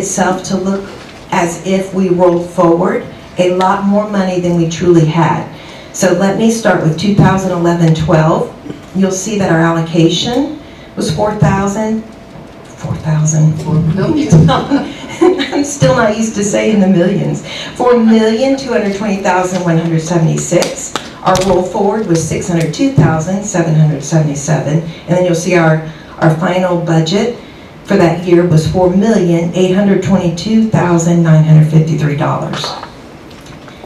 itself to look as if we rolled forward a lot more money than we truly had. So let me start with 2011-12. You'll see that our allocation was $4 million. I'm still not used to saying the millions. $4,220,176. Our roll forward was $602,777. And then you'll see our final budget for that year was $4,822,953.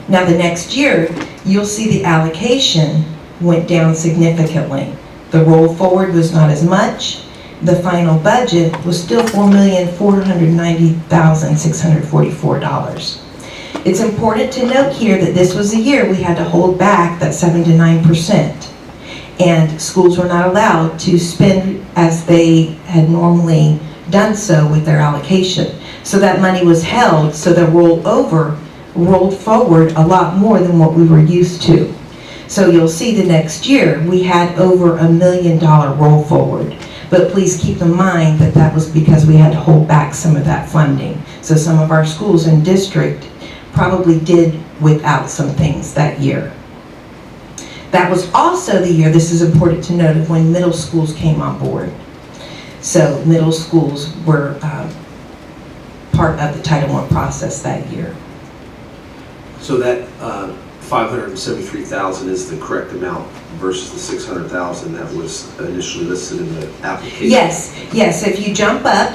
Now the next year, you'll see the allocation went down significantly. The roll forward was not as much. The final budget was still $4,490,644. It's important to note here that this was a year we had to hold back that 7 to 9%. And schools were not allowed to spend as they had normally done so with their allocation. So that money was held, so the rolled forward a lot more than what we were used to. So you'll see the next year we had over $1 million roll forward. But please keep in mind that that was because we had to hold back some of that funding. So some of our schools in district probably did without some things that year. That was also the year, this is important to note, of when middle schools came on board. So middle schools were part of the Title I process that year. So that $573,000 is the correct amount versus the $600,000 that was initially listed in the application? Yes. If you jump up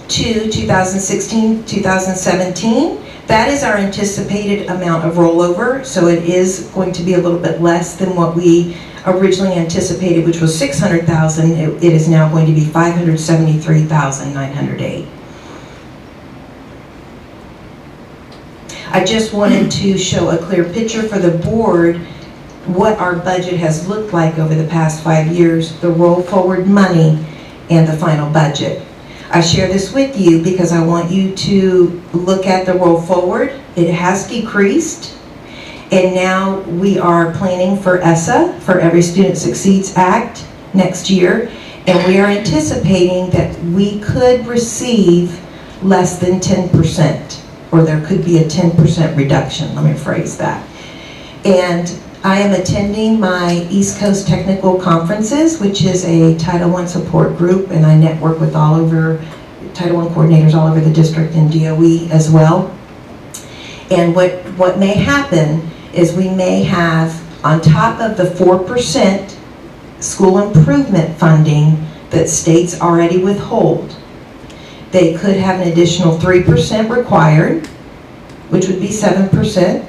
to 2016, 2017, that is our anticipated amount of rollover. So it is going to be a little bit less than what we originally anticipated, which was $600,000. It is now going to be $573,908. I just wanted to show a clear picture for the board what our budget has looked like over the past 5 years, the roll forward money and the final budget. I share this with you because I want you to look at the roll forward. It has decreased, and now we are planning for ESSA, for Every Student Succeeds Act, next year, and we are anticipating that we could receive less than 10%. Or there could be a 10% reduction, let me phrase that. And I am attending my East Coast Technical Conferences, which is a Title I support group, and I network with all over, Title I coordinators all over the district and DOE as well. And what may happen is we may have, on top of the 4% school improvement funding that states already withhold, they could have an additional 3% required, which would be 7%.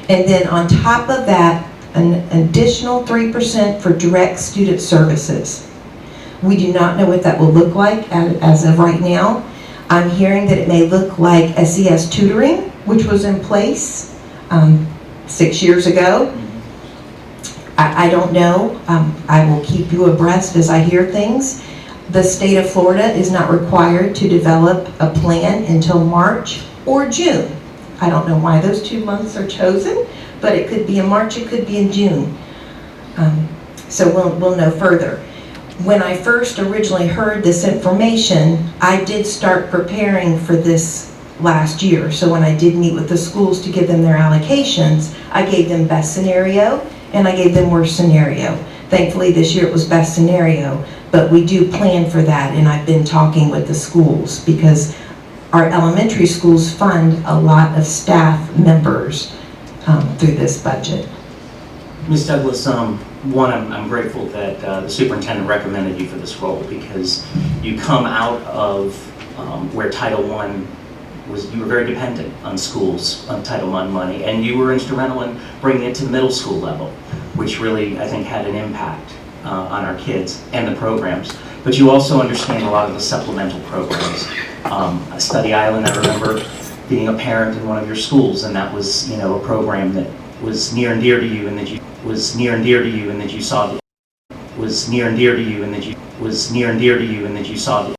And then on top of that, an additional 3% for direct student services. We do not know what that will look like as of right now. I'm hearing that it may look like SES tutoring, which was in place 6 years ago. I don't know. I will keep you abreast as I hear things. The state of Florida is not required to develop a plan until March or June. I don't know why those 2 months are chosen, but it could be in March, it could be in June. So we'll know further. When I first originally heard this information, I did start preparing for this last year. So when I did meet with the schools to give them their allocations, I gave them best scenario and I gave them worst scenario. Thankfully this year it was best scenario, but we do plan for that, and I've been talking with the schools because our elementary schools fund a lot of staff members through this budget. Ms. Douglas, one, I'm grateful that the superintendent recommended you for this role because you come out of where Title I was, you were very dependent on schools, on Title I money, and you were instrumental in bringing it to the middle school level, which really, I think, had an impact on our kids and the programs. But you also understand a lot of the supplemental programs. Study Island, I remember being a parent in one of your schools, and that was, a program that was near and dear to you, and that you saw the